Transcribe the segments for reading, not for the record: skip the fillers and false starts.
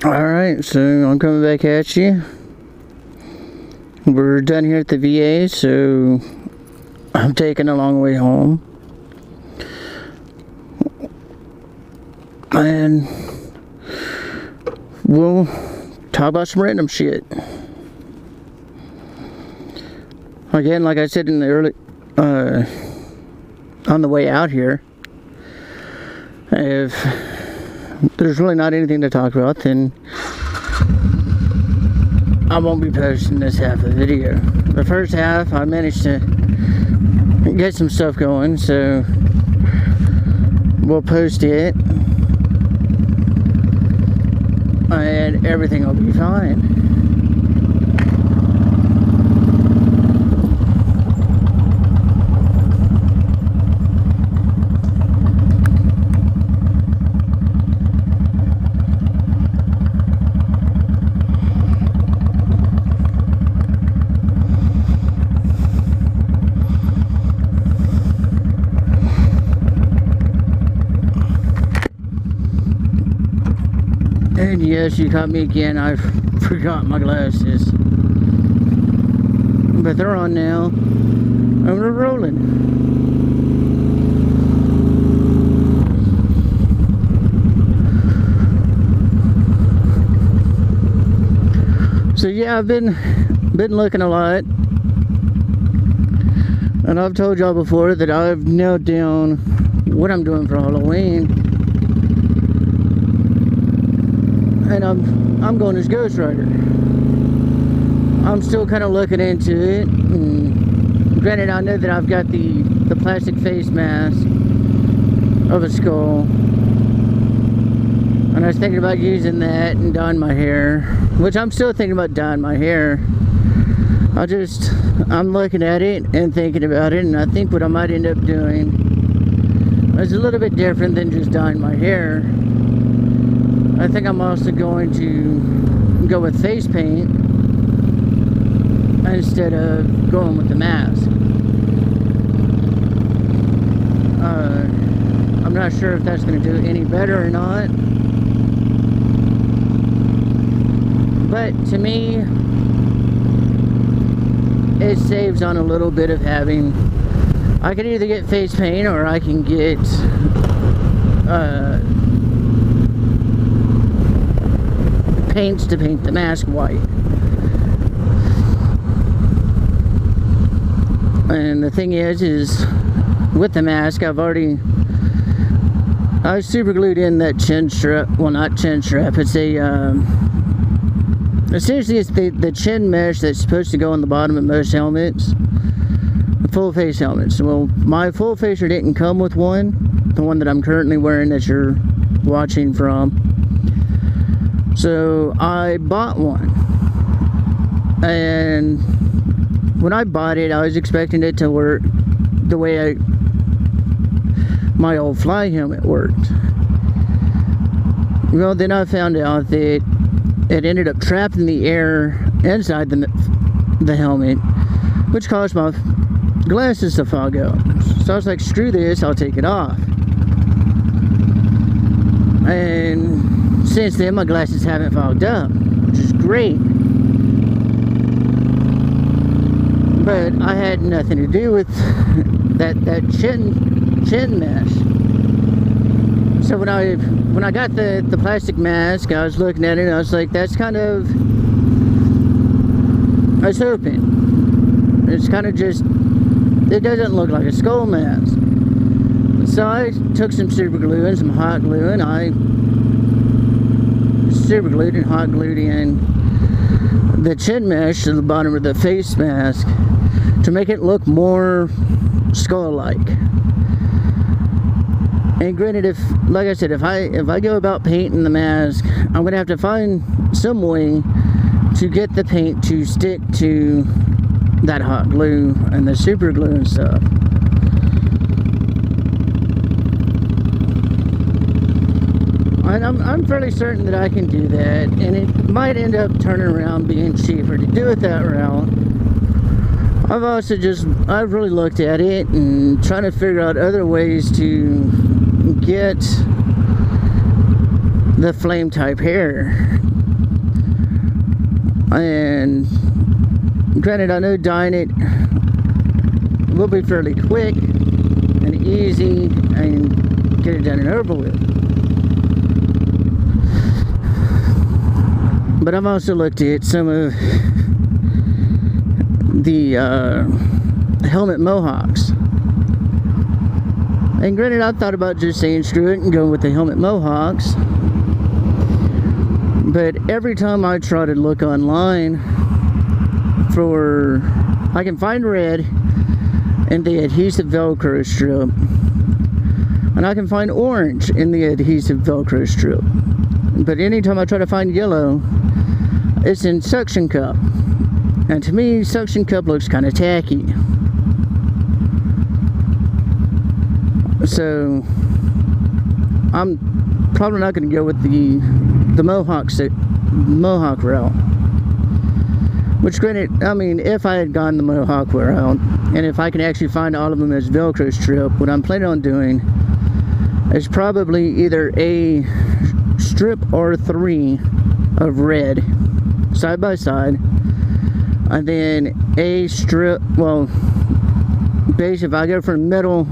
Alright, so I'm coming back at you. We're done here at the VA, so I'm taking a long way home. And we'll talk about some random shit. Again, like I said in the early, on the way out here, if there's really not anything to talk about, then I won't be posting this half of the video. The first half, I managed to get some stuff going, so we'll post it, and everything will be fine. And yes, you caught me again. I forgot my glasses. But they're on now. And we're rolling. So yeah, I've been looking a lot. And I've told y'all before that I've nailed down what I'm doing for Halloween. And I'm going as Ghost Rider. I'm still kind of looking into it. And granted, I know that I've got the plastic face mask of a skull, and I was thinking about using that and dyeing my hair, which I'm still thinking about dyeing my hair. I'm looking at it and thinking about it, and I think what I might end up doing is a little bit different than just dyeing my hair. I think I'm also going to go with face paint instead of going with the mask. I'm not sure if that's going to do any better or not, but to me it saves on a little bit of having. I can either get face paint or I can get paints to paint the mask white. And the thing is with the mask, I super glued in that chin strap. Well, not chin strap, it's essentially it's the chin mesh that's supposed to go on the bottom of most helmets, full face helmets. Well, my full facer didn't come with one, the one that I'm currently wearing that you're watching from. So I bought one, and when I bought it, I was expecting it to work the way my old fly helmet worked. Well, then I found out that it ended up trapped in the air inside the helmet, which caused my glasses to fog up. So I was like, screw this, I'll take it off. And since then, my glasses haven't fogged up, which is great. But I had nothing to do with that chin mesh. So when I got the plastic mask, I was looking at it and I was like, that's kind of, I was hoping. It's kind of just, it doesn't look like a skull mask. So I took some super glue and some hot glue, and I super glued and hot glued in the chin mesh to the bottom of the face mask to make it look more skull-like. And granted, like I said, if I go about painting the mask, I'm gonna have to find some way to get the paint to stick to that hot glue and the super glue and stuff. And I'm fairly certain that I can do that, and it might end up turning around being cheaper to do it that route. I've really looked at it and trying to figure out other ways to get the flame type hair. And granted, I know dyeing it will be fairly quick and easy and get it done and over with. But I've also looked at some of the helmet mohawks. And granted, I thought about just saying screw it and going with the helmet mohawks. But every time I try to look online for, I can find red in the adhesive Velcro strip, and I can find orange in the adhesive Velcro strip. But anytime I try to find yellow, it's in suction cup. And to me, suction cup looks kind of tacky. So I'm probably not going to go with the Mohawk route. Which, granted, I mean, if I had gone the Mohawk route, and if I can actually find all of them as Velcro strip, what I'm planning on doing is probably either a strip or 3 of red side by side, and then a strip, well, basically if I go from the middle,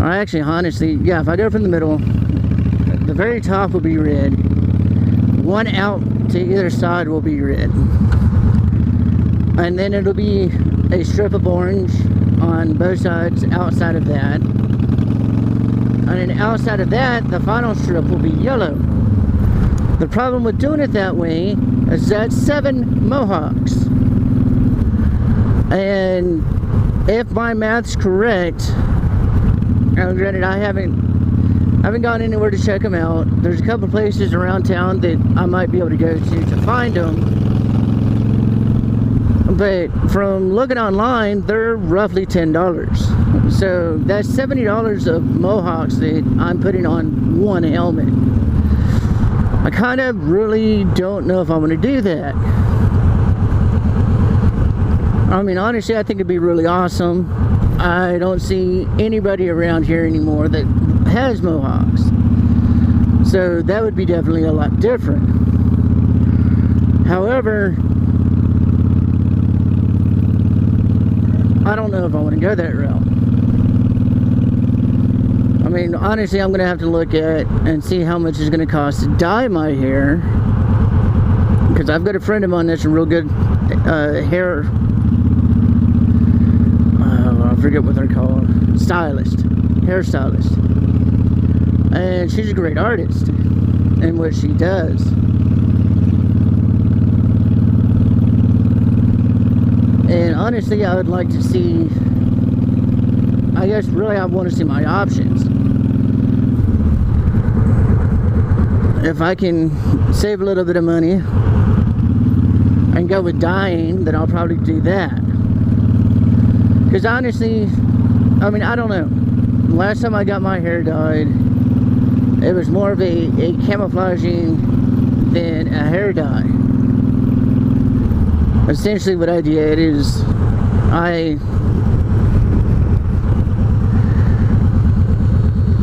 or actually honestly, yeah, if I go from the middle, the very top will be red, one out to either side will be red, and then it'll be a strip of orange on both sides outside of that, and then outside of that the final strip will be yellow. The problem with doing it that way is that's 7 mohawks, and if my math's correct, now granted I haven't gone anywhere to check them out. There's a couple places around town that I might be able to go to find them, but from looking online, they're roughly $10. So that's $70 of mohawks that I'm putting on one helmet. I kind of really don't know if I want to do that. I mean, honestly, I think it'd be really awesome. I don't see anybody around here anymore that has mohawks, so that would be definitely a lot different. However, I don't know if I want to go that route. I mean, honestly, I'm going to have to look at and see how much it's going to cost to dye my hair, because I've got a friend of mine that's a real good hair, I forget what they're called, hairstylist, and she's a great artist in what she does. And honestly, I would like to see, I guess really I want to see my options. If I can save a little bit of money and go with dyeing, then I'll probably do that. Because honestly, I mean, I don't know. Last time I got my hair dyed, it was more of a camouflaging than a hair dye. Essentially what I did is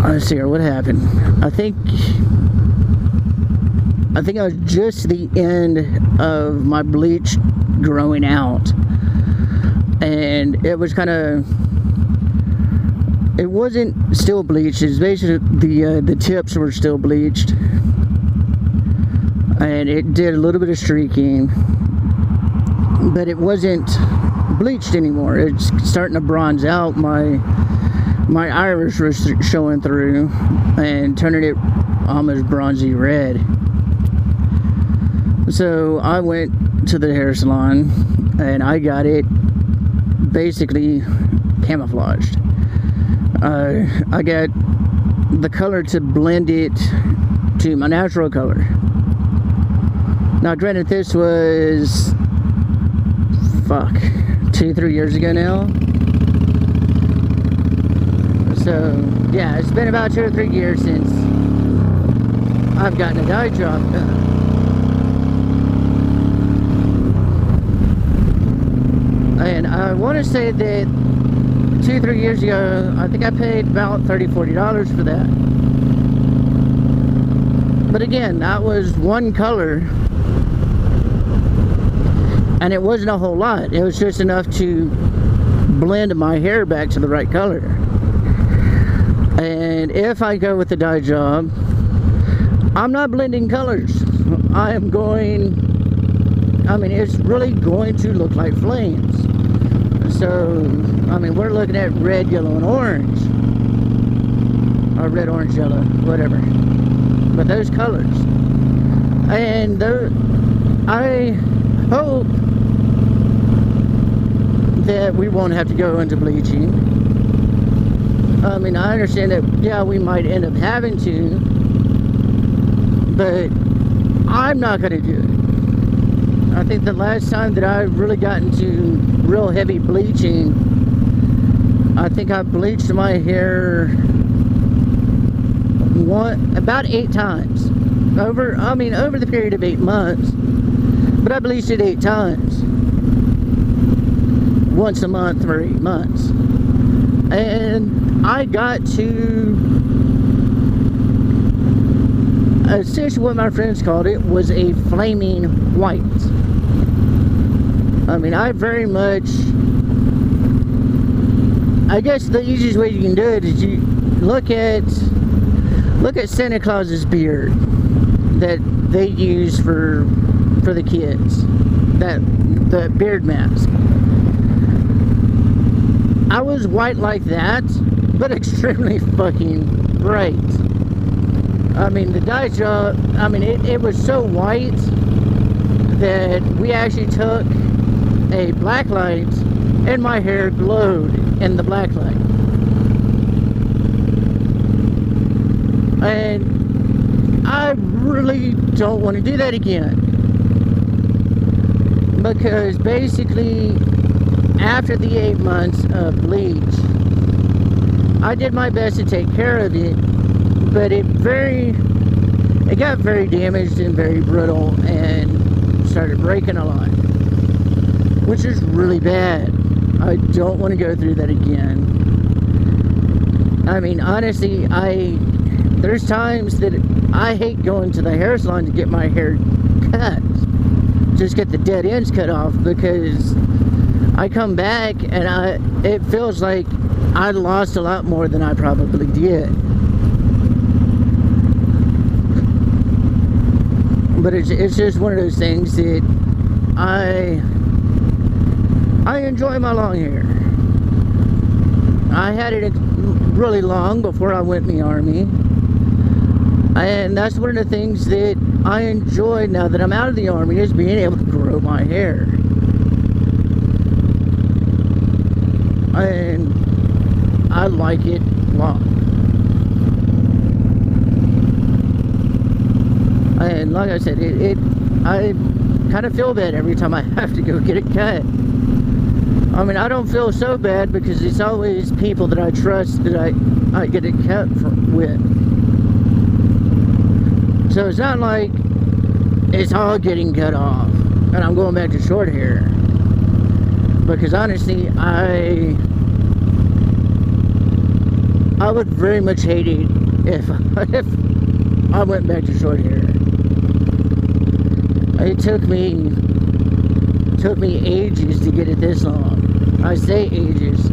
let's see here, what happened? I think I was just the end of my bleach growing out, and it was kind of, it wasn't still bleached, it's basically the tips were still bleached, and it did a little bit of streaking, but it wasn't bleached anymore. It's starting to bronze out. My iris was showing through and turning it almost bronzy red. So I went to the hair salon and I got it basically camouflaged. I got the color to blend it to my natural color. Now granted, this was 2-3 years ago now. So yeah, it's been about 2 or 3 years since I've gotten a dye job done. And I want to say that 2-3 years ago, I think I paid about $30-40 for that. But again, that was one color And it wasn't a whole lot. It was just enough to blend my hair back to the right color. And if I go with the dye job, I'm not blending colors. I am going, I mean, it's really going to look like flames. So, I mean, we're looking at red, yellow, and orange. Or red, orange, yellow, whatever. But those colors. And I hope that we won't have to go into bleaching. I mean, I understand that, yeah, we might end up having to, but I'm not going to do it. I think the last time that I really got into real heavy bleaching, I think I bleached my hair about 8 times. Over the period of 8 months. But I bleached it 8 times. Once a month for 8 months. And I got to, essentially what my friends called it was a flaming white. I mean, I very much, I guess the easiest way you can do it is you look at Santa Claus's beard that they use for the kids, the beard mask. I was white like that, but extremely fucking bright. I mean, the dye job, I mean, it was so white that we actually took a black light and my hair glowed in the black light. And I really don't want to do that again. Because basically, after the 8 months of bleach, I did my best to take care of it, but it got very damaged and very brittle and started breaking a lot, which is really bad. I don't want to go through that again. I mean, honestly, there's times that I hate going to the hair salon to get my hair cut, just get the dead ends cut off, because I come back and it feels like I lost a lot more than I probably did. But it's just one of those things that I enjoy my long hair. I had it really long before I went in the Army. And that's one of the things that I enjoy now that I'm out of the Army, is being able to grow my hair. And I like it long. And like I said, I kind of feel bad every time I have to go get it cut. I mean, I don't feel so bad because it's always people that I trust that I get it cut with. So it's not like it's all getting cut off and I'm going back to short hair. Because honestly, I would very much hate it if I went back to short hair. It took me ages to get it this long. I say ages.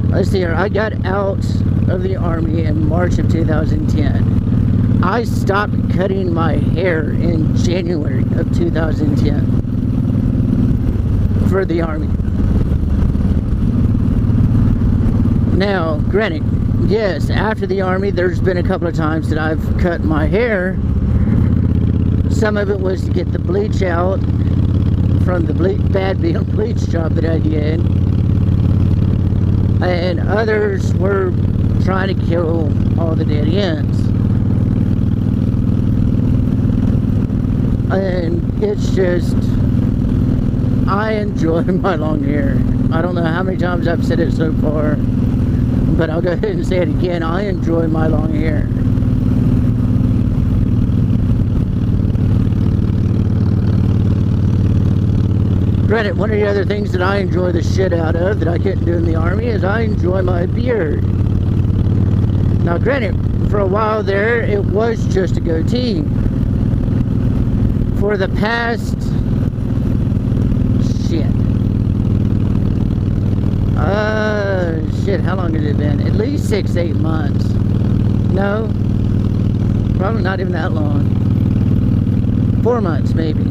Let's see here. I got out of the Army in March of 2010. I stopped cutting my hair in January of 2010 for the Army. Now, granted, yes, after the Army, there's been a couple of times that I've cut my hair. Some of it was to get the bleach out from the bad bleach job that I did. And others were trying to kill all the dead ends. And it's just, I enjoy my long hair. I don't know how many times I've said it so far, but I'll go ahead and say it again. I enjoy my long hair. Granted, one of the other things that I enjoy the shit out of that I couldn't do in the Army is I enjoy my beard. Now granted, for a while there, it was just a goatee. For the past shit. Shit, how long has it been? At least 6-8 months. No, probably not even that long. 4 months, maybe.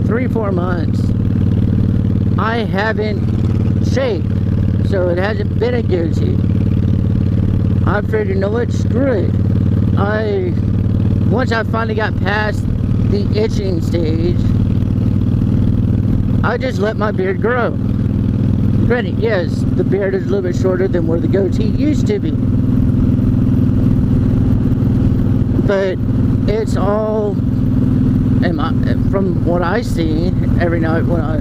3-4 months. I haven't shaved, so it hasn't been a goatee. I figured, you know what, screw it. Once I finally got past the itching stage, I just let my beard grow. Granted, yes, the beard is a little bit shorter than where the goatee used to be. But it's all, from what I see every night when I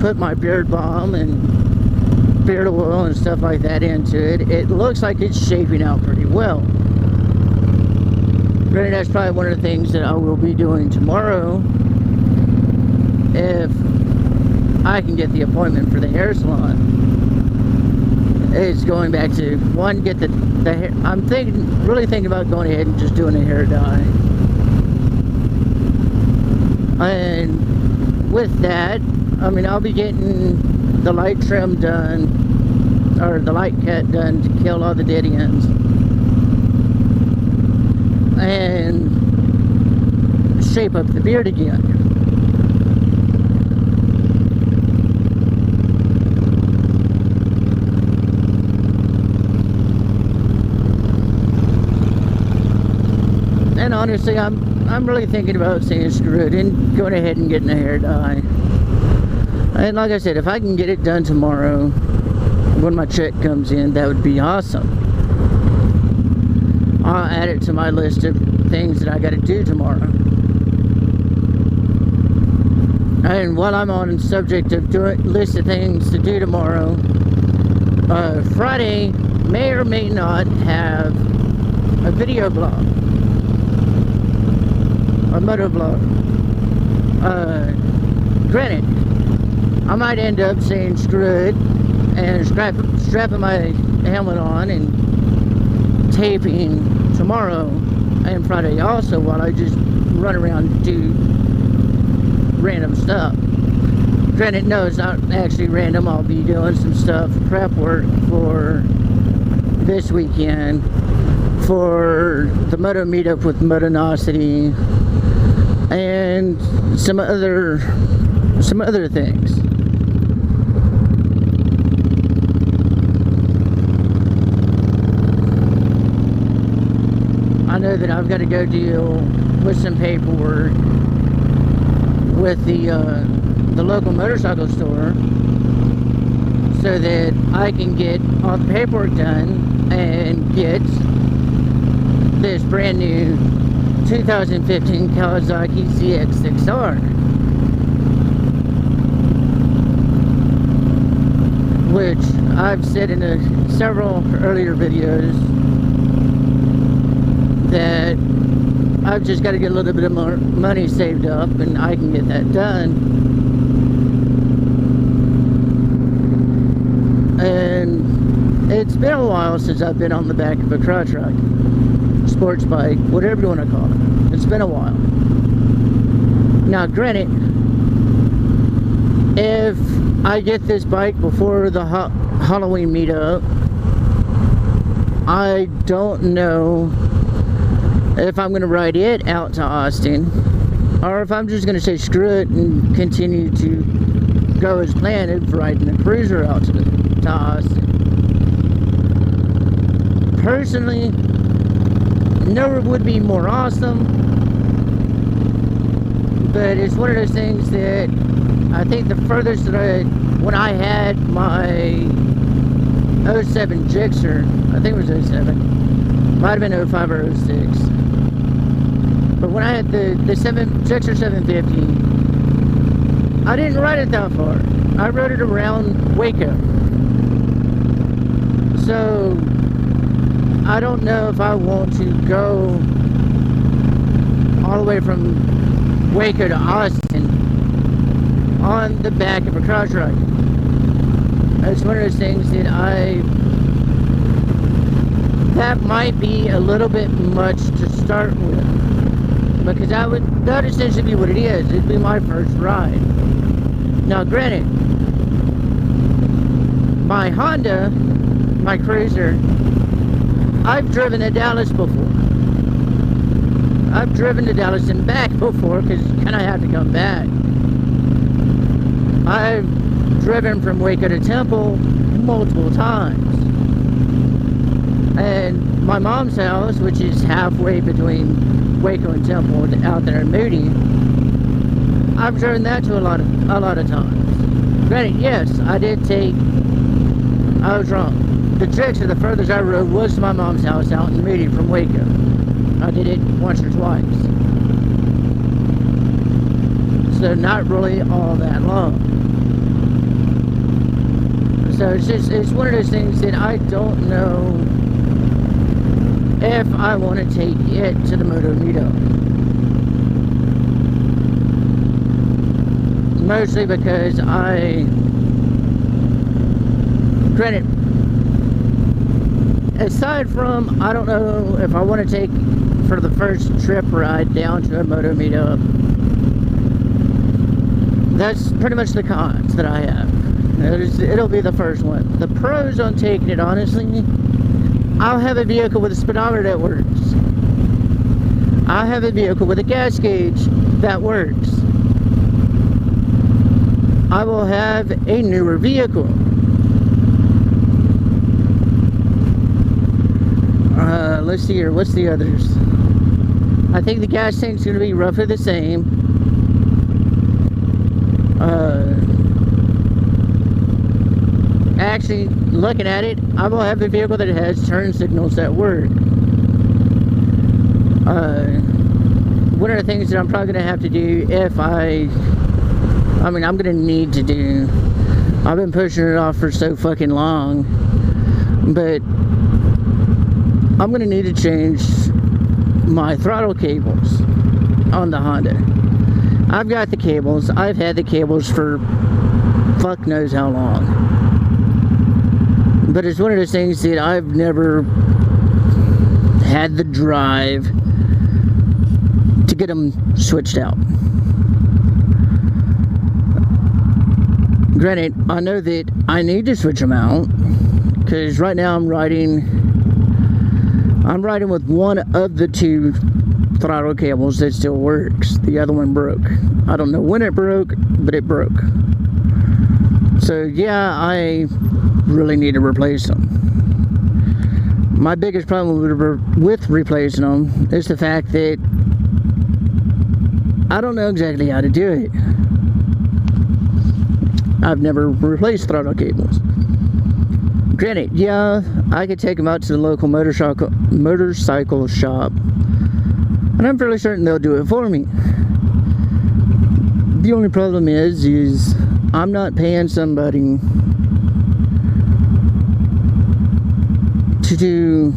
put my beard balm and beard oil and stuff like that into it, it looks like it's shaping out pretty well. Granted, that's probably one of the things that I will be doing tomorrow if I can get the appointment for the hair salon. It's going back to, one, get the hair. I'm really thinking about going ahead and just doing a hair dye. And with that, I mean, I'll be getting the light trim done, or the light cut done to kill all the dead ends. And shape up the beard again. And honestly, I'm really thinking about saying screw it and going ahead and getting a hair dye. And like I said, if I can get it done tomorrow when my check comes in, that would be awesome. I'll add it to my list of things that I got to do tomorrow. And while I'm on the subject of list of things to do tomorrow, Friday may or may not have a video blog. A motor vlog. Granted, I might end up saying screw it and strapping my helmet on and taping tomorrow and Friday also, while I just run around and do random stuff. Granted, no, it's not actually random. I'll be doing some stuff, prep work for this weekend for the Moto meetup with Motonosity and some other things. I know that I've got to go deal with some paperwork with the local motorcycle store so that I can get all the paperwork done and get this brand new 2015 Kawasaki ZX6R, which I've said in several earlier videos that I've just got to get a little bit of more money saved up and I can get that done. And it's been a while since I've been on the back of a crotch rocket, sports bike, whatever you want to call it. It's been a while. Now granted, if I get this bike before the Halloween meetup, I don't know if I'm going to ride it out to Austin or if I'm just going to say screw it and continue to go as planned of riding a cruiser out to Austin. Personally, no would be more awesome, but it's one of those things that I think the furthest that when I had my 07 Gixxer, I think it was 07, might have been 05 or 06, but when I had the Gixxer 750, I didn't ride it that far. I rode it around Waco. So I don't know if I want to go all the way from Waco to Austin on the back of a crotch rocket. It's one of those things that that might be a little bit much to start with, because that would essentially be what it is. It'd be my first ride. Now, granted, my Honda, my Cruiser, I've driven to Dallas before. I've driven to Dallas and back before because you kind of have to come back. I've driven from Waco to Temple multiple times. And my mom's house, which is halfway between Waco and Temple out there in Moody, I've driven that to a lot of times. Granted, yes, I was wrong. The trek to the furthest I rode was to my mom's house out in Moody from Waco. I did it once or twice. So not really all that long. So it's one of those things that I don't know if I want to take it to the moto meetup. Mostly because granted, aside from, I don't know if I want to take for the first trip ride down to a moto meetup. That's pretty much the cons that I have. It'll be the first one. The pros on taking it, honestly, I'll have a vehicle with a speedometer that works. I'll have a vehicle with a gas gauge that works. I will have a newer vehicle. Let's see here, what's the others? I think the gas tank's going to be roughly the same. Actually, looking at it, I will have a vehicle that has turn signals that work. One of the things that I'm probably going to have to do if I'm going to need to do, I've been pushing it off for so fucking long, but I'm going to need to change my throttle cables on the Honda. I've got the cables. I've had the cables for fuck knows how long. But it's one of those things that I've never had the drive to get them switched out. Granted, I know that I need to switch them out because right now I'm riding with one of the two throttle cables that still works. The other one broke. I don't know when it broke, but it broke. So yeah, I really need to replace them. My biggest problem with replacing them is the fact that I don't know exactly how to do it. I've never replaced throttle cables. Granted, yeah, I could take them out to the local motorcycle shop, and I'm fairly certain they'll do it for me. The only problem is I'm not paying somebody to do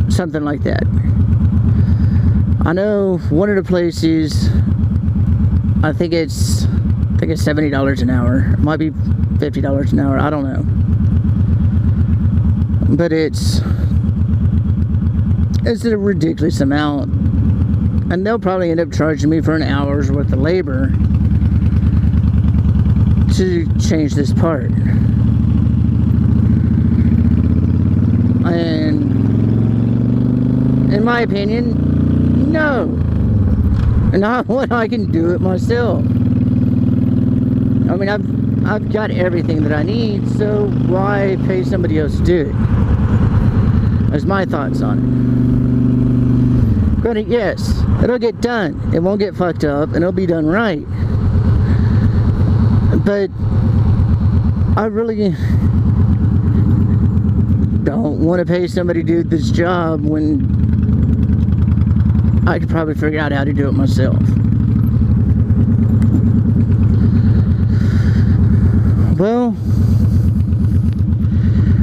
something like that. I know one of the places, I think it's $70 an hour. It might be $50 an hour, I don't know. But it's a ridiculous amount. And they'll probably end up charging me for an hour's worth of labor to change this part. And in my opinion, no. Not when I can do it myself. I mean, I've got everything that I need, so why pay somebody else to do it? That's my thoughts on it. Granted, yes, it'll get done. It won't get fucked up, and it'll be done right. But I really don't want to pay somebody to do this job when I could probably figure out how to do it myself. Well,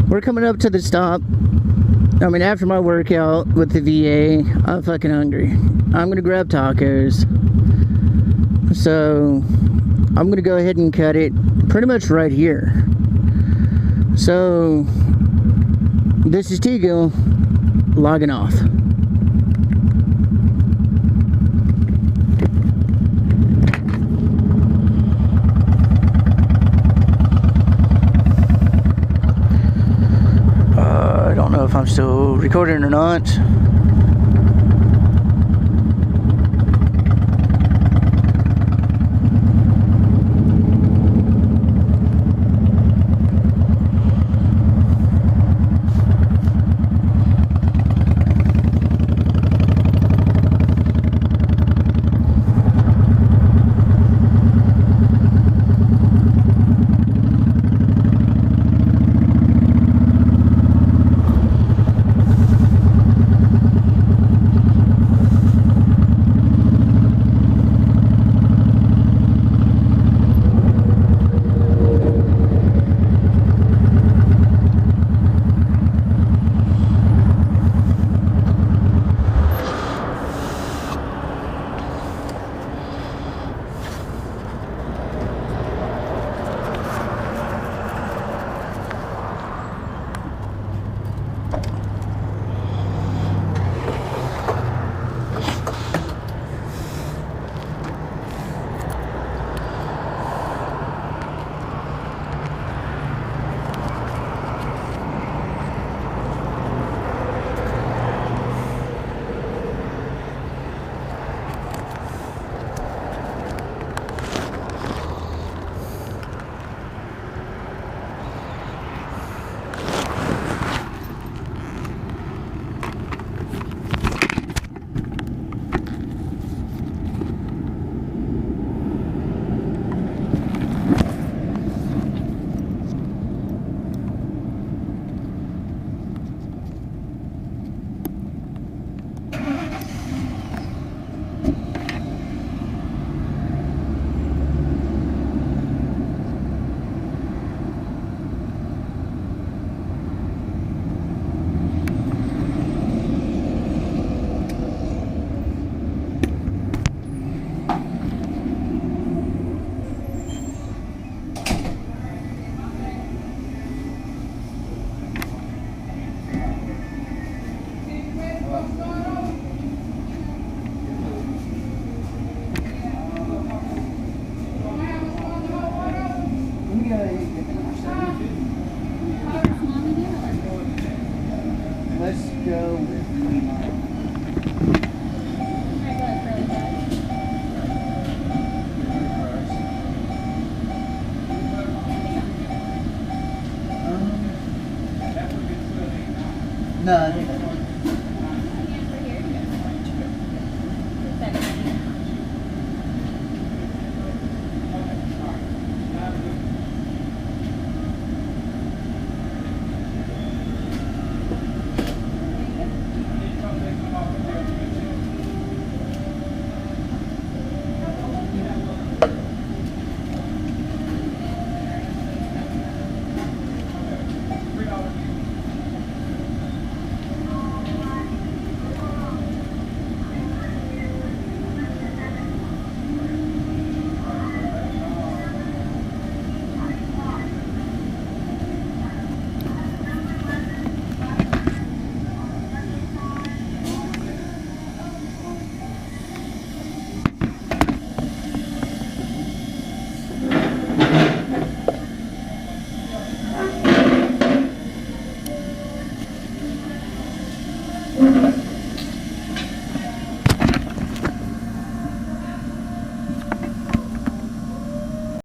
we're coming up to the stop. I mean, after my workout with the VA, I'm fucking hungry. I'm gonna grab tacos. So, I'm gonna go ahead and cut it pretty much right here. So, this is T-Gill logging off. know if I'm still recording or not. Let's go with no, I think that's one.